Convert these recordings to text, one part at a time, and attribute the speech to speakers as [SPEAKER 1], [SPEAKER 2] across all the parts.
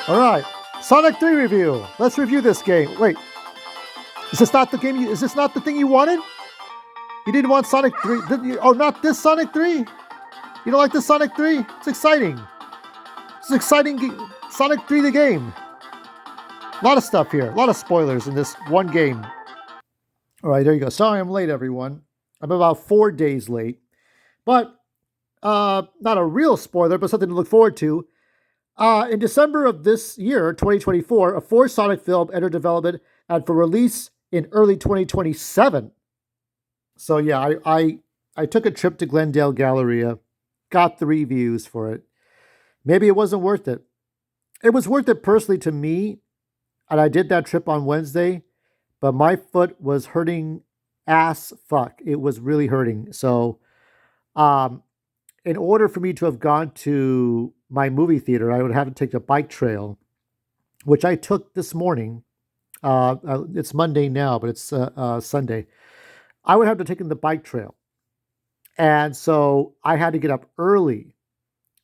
[SPEAKER 1] All right, Sonic 3 review. Let's review this game. Wait, is this not the game? Is this not the thing you wanted? You didn't want Sonic 3? Oh, not this Sonic 3? You don't like this Sonic 3? It's exciting. It's exciting. Sonic 3 the game. A lot of stuff here. A lot of spoilers in this one game. All right, there you go. Sorry I'm late, everyone. I'm about 4 days late. But not a real spoiler, but something to look forward to. In December of this year, 2024, a fourth Sonic film entered development and for release in early 2027. So yeah, I took a trip to Glendale Galleria, got 3 views for it. Maybe it wasn't worth it. It was worth it personally to me, and I did that trip on Wednesday, but my foot was hurting ass fuck. It was really hurting. So, in order for me to have gone to my movie theater, I would have to take the bike trail, which I took this morning. It's Monday now, but it's Sunday. I would have to take the bike trail. And so I had to get up early.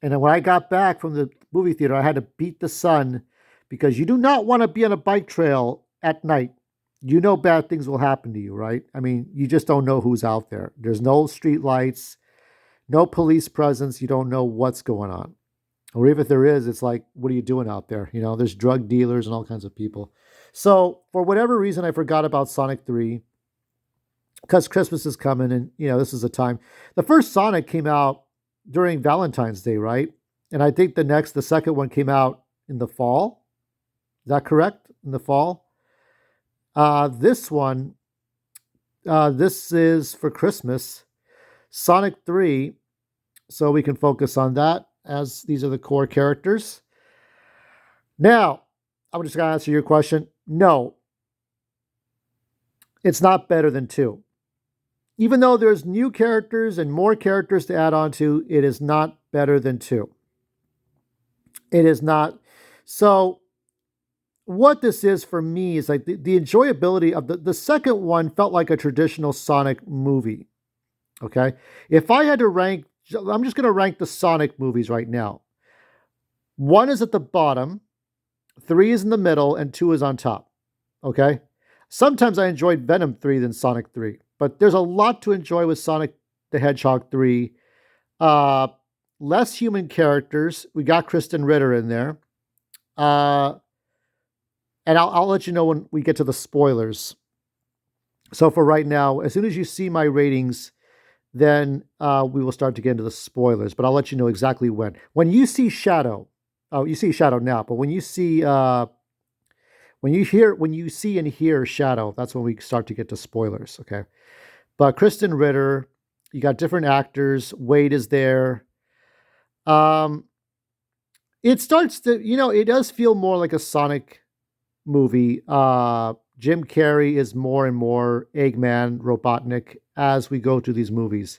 [SPEAKER 1] And then when I got back from the movie theater, I had to beat the sun because you do not want to be on a bike trail at night. You know bad things will happen to you, right? I mean, you just don't know who's out there. There's no street lights, no police presence. You don't know what's going on. Or even if there is, it's like, what are you doing out there? You know, there's drug dealers and all kinds of people. So for whatever reason, I forgot about Sonic 3 because Christmas is coming and, this is a time. The first Sonic came out during Valentine's Day, right? And I think the second one came out in the fall. Is that correct? In the fall? This one, this is for Christmas. Sonic 3, so we can focus on that as these are the core characters. Now, I'm just going to answer your question. No, it's not better than 2. Even though there's new characters and more characters to add on to, it is not better than 2. It is not. So what this is for me is like the enjoyability of the second one felt like a traditional Sonic movie. Okay. If I had to rank, I'm just going to rank the Sonic movies right now. 1 is at the bottom, 3 is in the middle, and 2 is on top. Okay. Sometimes I enjoyed Venom 3 than Sonic 3, but there's a lot to enjoy with Sonic the Hedgehog 3. Less human characters. We got Kristen Ritter in there. And I'll let you know when we get to the spoilers. So for right now, as soon as you see my ratings, then we will start to get into the spoilers. But I'll let you know exactly when. When you see Shadow, you see Shadow now, but when you see when you see and hear Shadow, that's when we start to get to spoilers. Okay. But Kristen Ritter, you got different actors. Wade is there. It starts to, it does feel more like a Sonic movie. Jim Carrey is more and more Eggman, Robotnik as we go through these movies.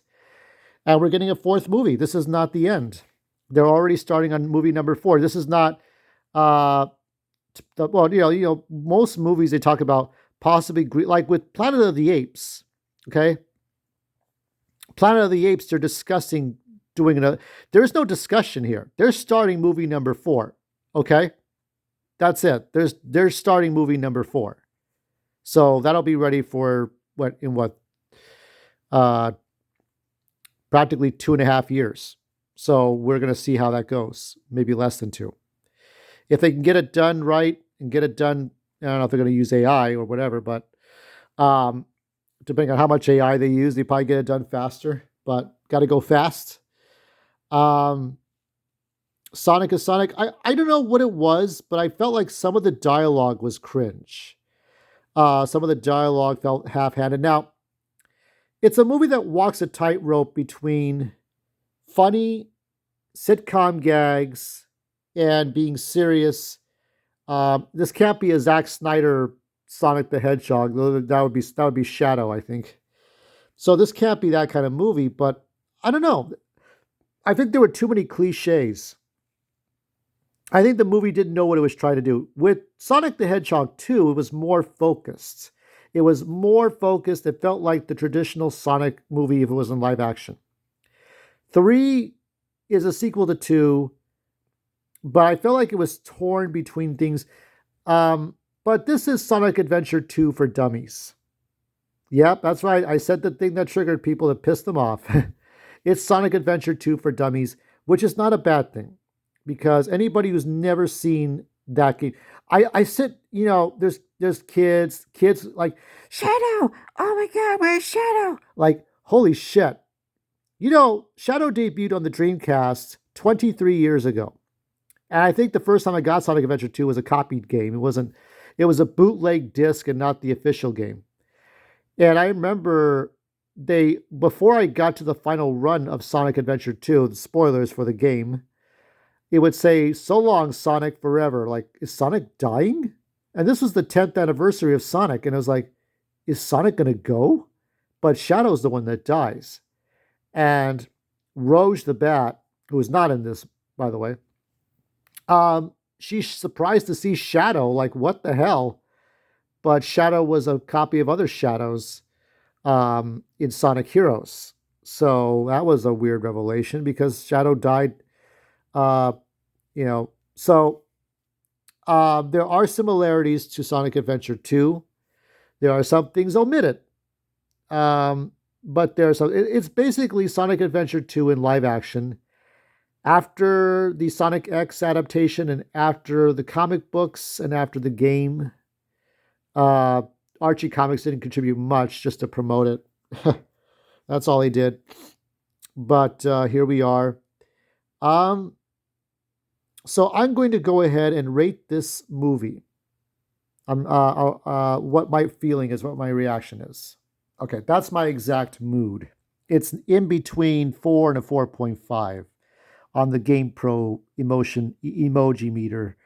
[SPEAKER 1] And we're getting a 4th movie. This is not the end. They're already starting on movie number 4. This is not, most movies they talk about possibly, like with Planet of the Apes, okay? Planet of the Apes, they're discussing there's no discussion here. They're starting movie number 4, okay? That's it. They're starting movie number 4. So that'll be ready for practically 2.5 years. So we're going to see how that goes. Maybe less than 2. If they can get it done right and get it done, I don't know if they're going to use AI or whatever, but depending on how much AI they use, they probably get it done faster, but got to go fast. Sonic is Sonic. I don't know what it was, but I felt like some of the dialogue was cringe. Some of the dialogue felt half-handed. Now, it's a movie that walks a tightrope between funny sitcom gags and being serious. This can't be a Zack Snyder Sonic the Hedgehog. That would be Shadow, I think. So this can't be that kind of movie, but I don't know. I think there were too many cliches. I think the movie didn't know what it was trying to do. With Sonic the Hedgehog 2, it was more focused. It felt like the traditional Sonic movie if it was in live action. 3 is a sequel to 2, but I felt like it was torn between things. But this is Sonic Adventure 2 for dummies. Yep, that's right. I said the thing that triggered people that pissed them off. It's Sonic Adventure 2 for dummies, which is not a bad thing because anybody who's never seen that game, I sit, there's kids like Shadow. Oh my God, where's Shadow? Like, holy shit. Shadow debuted on the Dreamcast 23 years ago. And I think the first time I got Sonic Adventure 2 was a copied game. It was a bootleg disc and not the official game. And I remember before I got to the final run of Sonic Adventure 2, the spoilers for the game, it would say, "So long, Sonic, forever." Like, is Sonic dying? And this was the 10th anniversary of Sonic. And I was like, is Sonic going to go? But Shadow's the one that dies. And Rouge the Bat, who is not in this, by the way, she's surprised to see Shadow. Like, what the hell? But Shadow was a copy of other Shadows in Sonic Heroes. So that was a weird revelation because Shadow died. So there are similarities to Sonic Adventure 2. There are some things omitted. But it's basically Sonic Adventure 2 in live action. After the Sonic X adaptation and after the comic books and after the game, Archie Comics didn't contribute much just to promote it. That's all he did. But here we are. So I'm going to go ahead and rate this movie. What my feeling is, what my reaction is. Okay, that's my exact mood. It's in between 4 and a 4.5 on the GamePro emoji meter.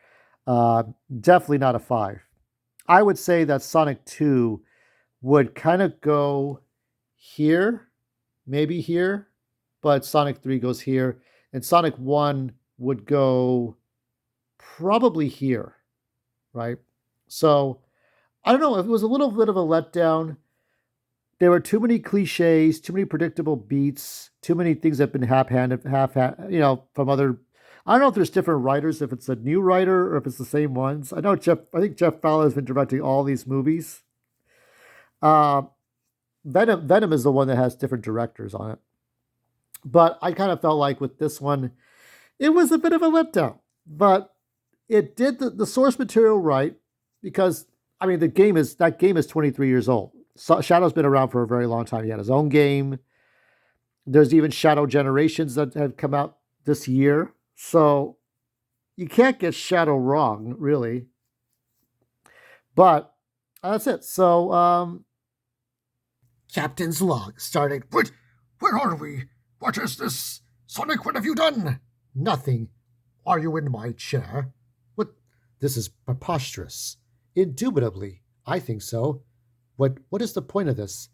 [SPEAKER 1] Definitely not a 5. I would say that Sonic 2 would kind of go here, maybe here, but Sonic 3 goes here, and Sonic 1 would go probably here, right? So, I don't know, if it was a little bit of a letdown. There were too many cliches, too many predictable beats, too many things that have been from other. I don't know if there's different writers, if it's a new writer or if it's the same ones. I think Jeff Fowler has been directing all these movies. Venom is the one that has different directors on it. But I kind of felt like with this one, it was a bit of a letdown. But it did the source material right because, that game is 23 years old. So Shadow's been around for a very long time. He had his own game. There's even Shadow Generations that have come out this year. So you can't get Shadow wrong, really. But that's it. So, Captain's log starting.
[SPEAKER 2] Where are we? What is this? Sonic, what have you done?
[SPEAKER 1] Nothing.
[SPEAKER 2] Are you in my chair?
[SPEAKER 1] What? This is preposterous. Indubitably. I think so. What is the point of this?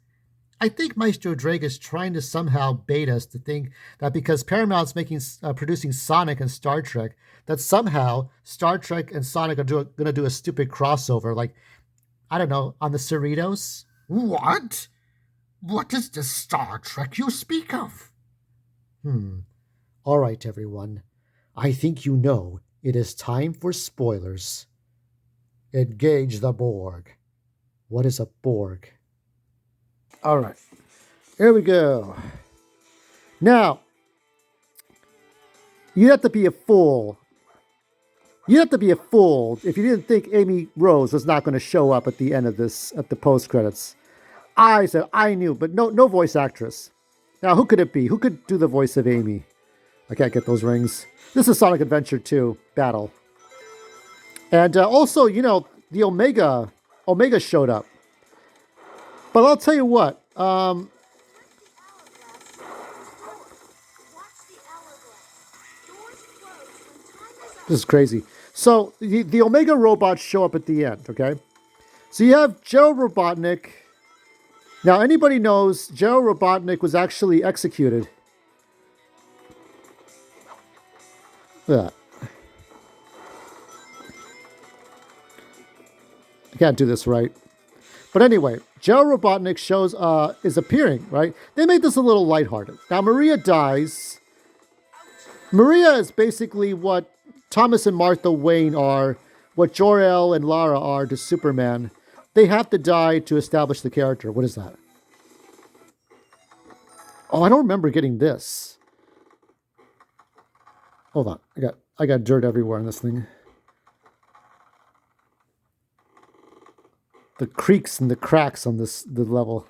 [SPEAKER 1] I think Maestro Drake is trying to somehow bait us to think that because Paramount's producing Sonic and Star Trek, that somehow Star Trek and Sonic are going to do a stupid crossover, like, I don't know, on the Cerritos?
[SPEAKER 2] What? What is this Star Trek you speak of?
[SPEAKER 1] All right, everyone. I think you know it is time for spoilers. Engage the Borg. What is a Borg? All right. Here we go. Now, you have to be a fool. You have to be a fool if you didn't think Amy Rose was not going to show up at the end of this, at the post credits. I said I knew, but no voice actress. Now, who could it be? Who could do the voice of Amy? I can't get those rings. This is Sonic Adventure 2 Battle. And also, the Omega showed up. But I'll tell you what. This is crazy. So the Omega robots show up at the end, okay? So you have Joe Robotnik. Now, anybody knows Joe Robotnik was actually executed. Look at that. I can't do this right. But anyway, Joe Robotnik is appearing, right? They made this a little lighthearted. Now, Maria dies. Maria is basically what Thomas and Martha Wayne are, what Jor-El and Lara are to Superman. They have to die to establish the character. What is that? Oh, I don't remember getting this. Hold on. I got dirt everywhere in this thing. The creaks and the cracks on the level.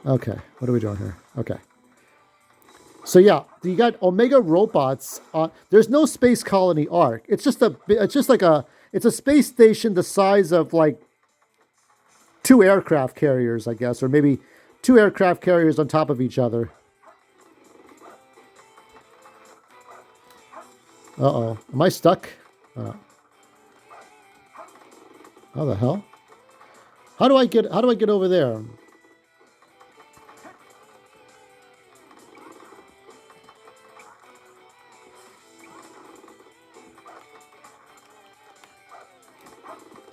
[SPEAKER 1] Okay, what are we doing here? Okay. So yeah, you got Omega robots. There's no space colony arc. It's just a space station the size of like 2 aircraft carriers, I guess, or maybe 2 aircraft carriers on top of each other. Uh-oh. Am I stuck? How the hell? How do I get over there?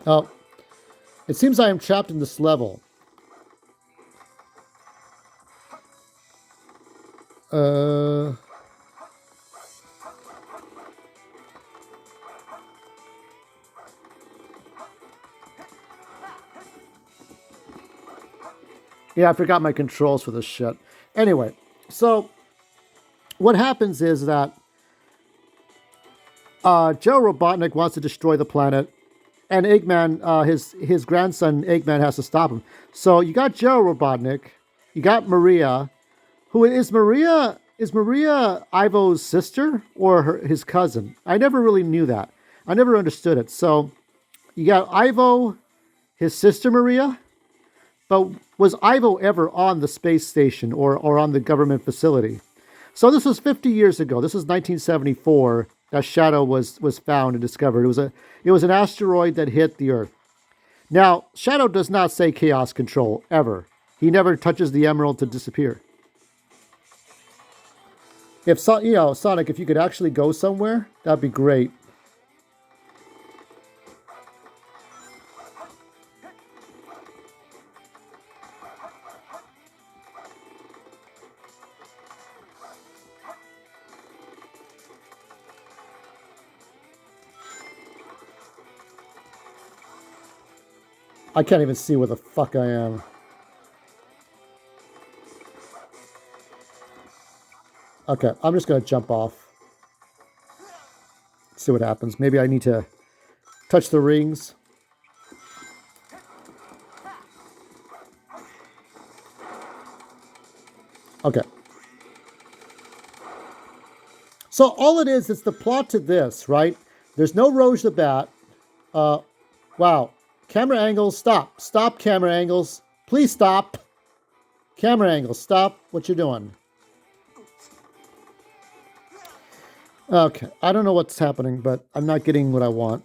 [SPEAKER 1] Oh. It seems I am trapped in this level. Yeah, I forgot my controls for this shit. Anyway, so what happens is that Joe Robotnik wants to destroy the planet, and Eggman, his grandson Eggman, has to stop him. So you got Joe Robotnik, you got Maria, who is Maria? Is Maria Ivo's sister or his cousin? I never really knew that. I never understood it. So you got Ivo, his sister Maria. But was Ivo ever on the space station or on the government facility? So this was 50 years ago. This was 1974 that Shadow was found and discovered. It was an asteroid that hit the Earth. Now, Shadow does not say chaos control, ever. He never touches the emerald to disappear. If Sonic, if you could actually go somewhere, that'd be great. I can't even see where the fuck I am. Okay, I'm just going to jump off. See what happens. Maybe I need to touch the rings. Okay. So all it is, it's the plot to this, right? There's no Rouge the Bat. Wow. Camera angles, stop. Stop camera angles. Please stop. Camera angles, stop what you're doing. Okay, I don't know what's happening, but I'm not getting what I want.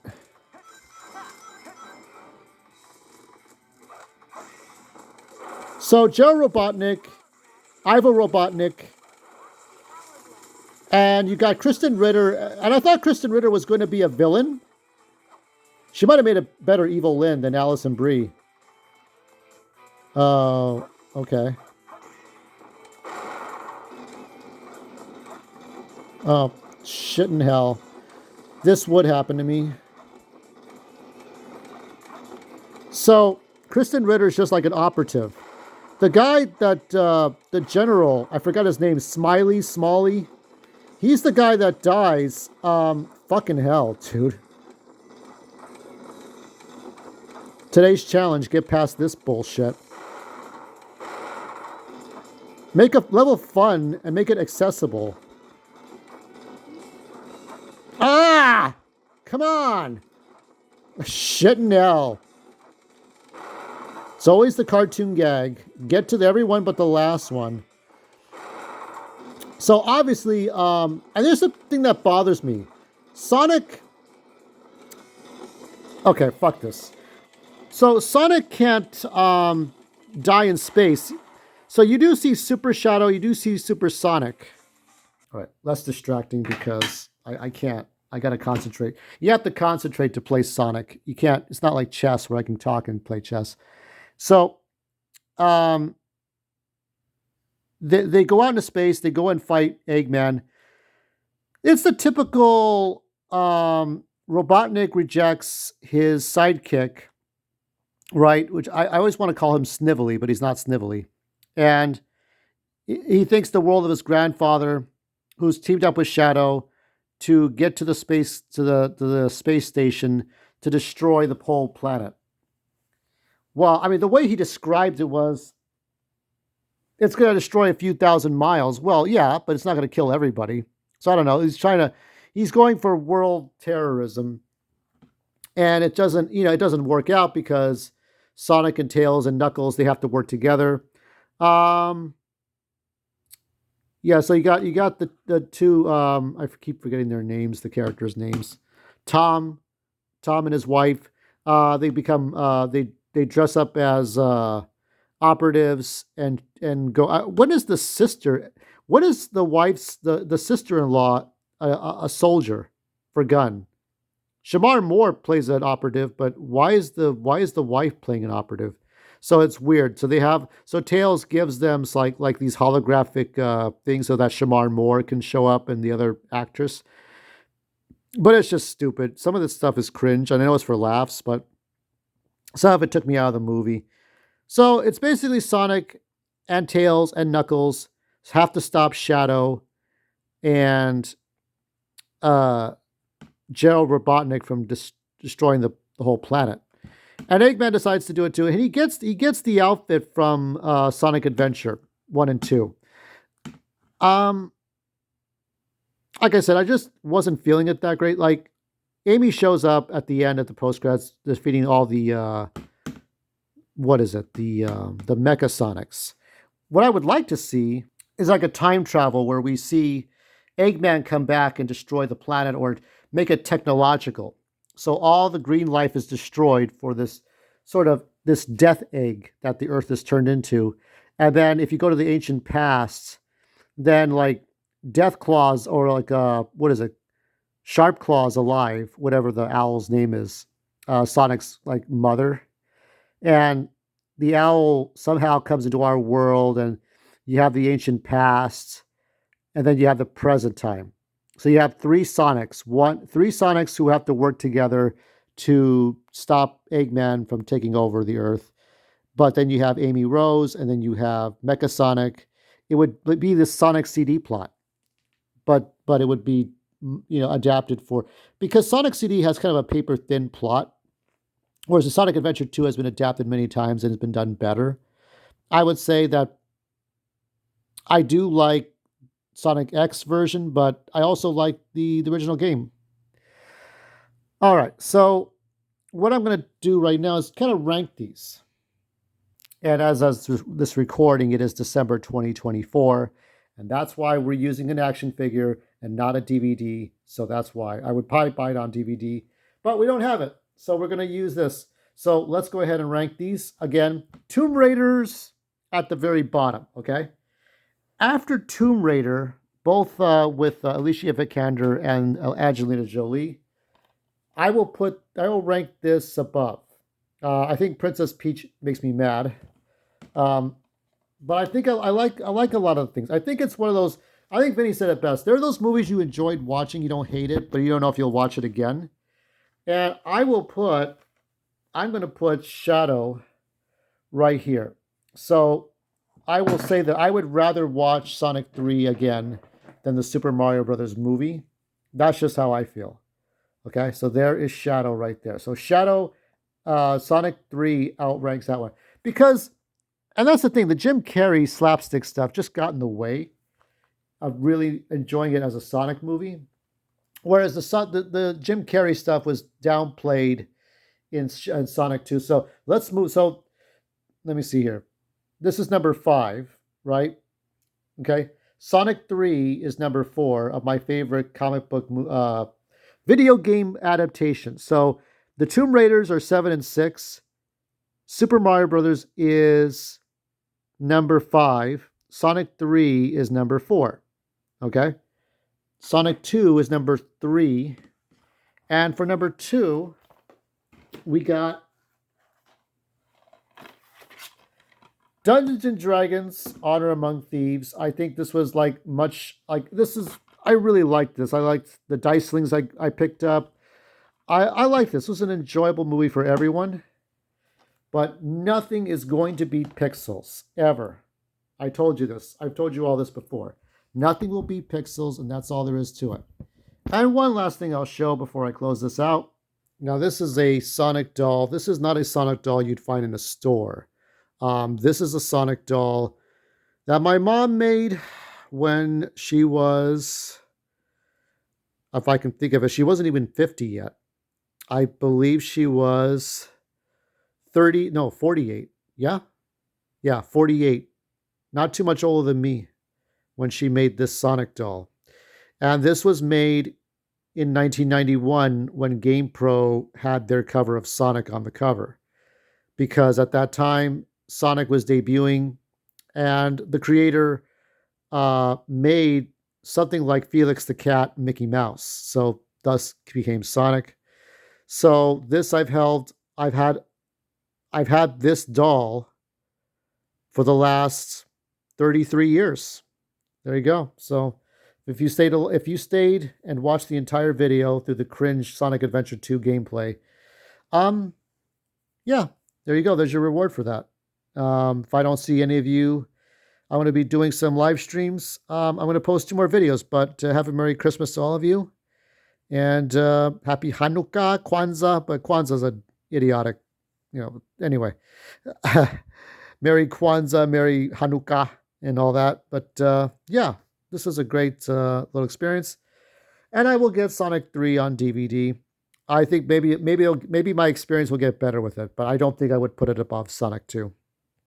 [SPEAKER 1] So Joe Robotnik, Ivo Robotnik, and you got Kristen Ritter, and I thought Kristen Ritter was going to be a villain. She might have made a better Evil Lynn than Alison Brie. Oh, okay. Oh, shit in hell. This would happen to me. So, Kristen Ritter is just like an operative. The guy that, the general, I forgot his name, Smalley. He's the guy that dies. Fucking hell, dude. Today's challenge, get past this bullshit. Make a level fun and make it accessible. Ah! Come on! Shit in hell. It's always the cartoon gag. Get to everyone but the last one. So obviously, and there's something that bothers me. Sonic... Okay, fuck this. So Sonic can't die in space. So you do see Super Shadow, you do see Super Sonic. All right, less distracting because I can't. I got to concentrate. You have to concentrate to play Sonic. You can't. It's not like chess where I can talk and play chess. So they go out into space. They go and fight Eggman. It's the typical Robotnik rejects his sidekick, right? Which I always want to call him Snively, but he's not Snively. And he thinks the world of his grandfather, who's teamed up with Shadow to get to the space station to destroy the whole planet. Well, I mean, the way he described it was it's going to destroy a few thousand miles. Well, yeah, but it's not going to kill everybody. So I don't know. He's going for world terrorism, and it doesn't work out because Sonic and Tails and Knuckles, they have to work together. Um, yeah, so you got the two. I keep forgetting their names, the characters' names. Tom, Tom and his wife. They become they dress up as operatives and go. When is the sister? When is the wife's the sister-in-law a soldier for gun? Shamar Moore plays an operative, but why is the wife playing an operative? So it's weird. So Tails gives them like these holographic things so that Shamar Moore can show up and the other actress. But it's just stupid. Some of this stuff is cringe. I know it's for laughs, but some of it took me out of the movie. So it's basically Sonic and Tails and Knuckles have to stop Shadow and uh, Gerald Robotnik from destroying the whole planet. And Eggman decides to do it too, and he gets the outfit from Sonic Adventure 1 and 2. Um, like I said, I just wasn't feeling it that great. Like Amy shows up at the end at the post credits, defeating all the what is it? The Mecha Sonics. What I would like to see is like a time travel where we see Eggman come back and destroy the planet or make it technological. So all the green life is destroyed for this death egg that the Earth is turned into. And then if you go to the ancient past, then like Death Claws or like what is it? Sharp Claws alive, whatever the owl's name is, Sonic's like mother. And the owl somehow comes into our world and you have the ancient past and then you have the present time. So you have three Sonics who have to work together to stop Eggman from taking over the Earth. But then you have Amy Rose, and then you have Mecha Sonic. It would be the Sonic CD plot, but it would be adapted for because Sonic CD has kind of a paper thin plot, whereas the Sonic Adventure 2 has been adapted many times and has been done better. I would say that I do like Sonic X version, but I also like the original game. All right, so what I'm going to do right now is kind of rank these. And as of this recording, it is December 2024, and that's why we're using an action figure and not a DVD. So that's why I would probably buy it on DVD, but we don't have it, so we're going to use this. So let's go ahead and rank these again. Tomb Raiders at the very bottom. Okay. After Tomb Raider, both with Alicia Vikander and Angelina Jolie, I will rank this above. I think Princess Peach makes me mad, but I think I like a lot of things. I think it's one of those. I think Vinny said it best. There are those movies you enjoyed watching, you don't hate it, but you don't know if you'll watch it again. And I'm going to put Shadow right here. So I will say that I would rather watch Sonic 3 again than the Super Mario Brothers movie. That's just how I feel. Okay, so there is Shadow right there. So Shadow, Sonic 3 outranks that one. Because, and that's the thing, the Jim Carrey slapstick stuff just got in the way of really enjoying it as a Sonic movie. Whereas the Jim Carrey stuff was downplayed in Sonic 2. So let's move. So let me see here. This is number 5, right? Okay. Sonic 3 is number 4 of my favorite comic book video game adaptations. So the Tomb Raiders are 7 and 6. Super Mario Brothers is number 5. Sonic 3 is number 4. Okay. Sonic 2 is number 3. And for number 2, we got Dungeons and Dragons: Honor Among Thieves. I think this was like much like this is I really liked this. I liked the dice slings I picked up. I like this. This was an enjoyable movie for everyone, but nothing is going to beat Pixels ever. I told you this. I've told you all this before. Nothing will beat Pixels, and that's all there is to it. And one last thing I'll show before I close this out. Now, this is a Sonic doll. This is not a Sonic doll you'd find in a store. This is a Sonic doll that my mom made when she was, if I can think of it, she wasn't even 50 yet. I believe she was 30, no, 48. Yeah? Yeah, 48. Not too much older than me when she made this Sonic doll. And this was made in 1991 when GamePro had their cover of Sonic on the cover. Because at that time, Sonic was debuting, and the creator made something like Felix the Cat, Mickey Mouse. So thus became Sonic. So this I've had this doll for the last 33 years. There you go. So if you stayed and watched the entire video through the cringe Sonic Adventure 2 gameplay, yeah, there you go. There's your reward for that. If I don't see any of you, I'm going to be doing some live streams. I'm going to post 2 more videos, but have a Merry Christmas to all of you. And Happy Hanukkah, Kwanzaa, but Kwanzaa's an idiotic, anyway. Merry Kwanzaa, Merry Hanukkah, and all that. But yeah, this was a great little experience. And I will get Sonic 3 on DVD. I think maybe my experience will get better with it, but I don't think I would put it above Sonic 2.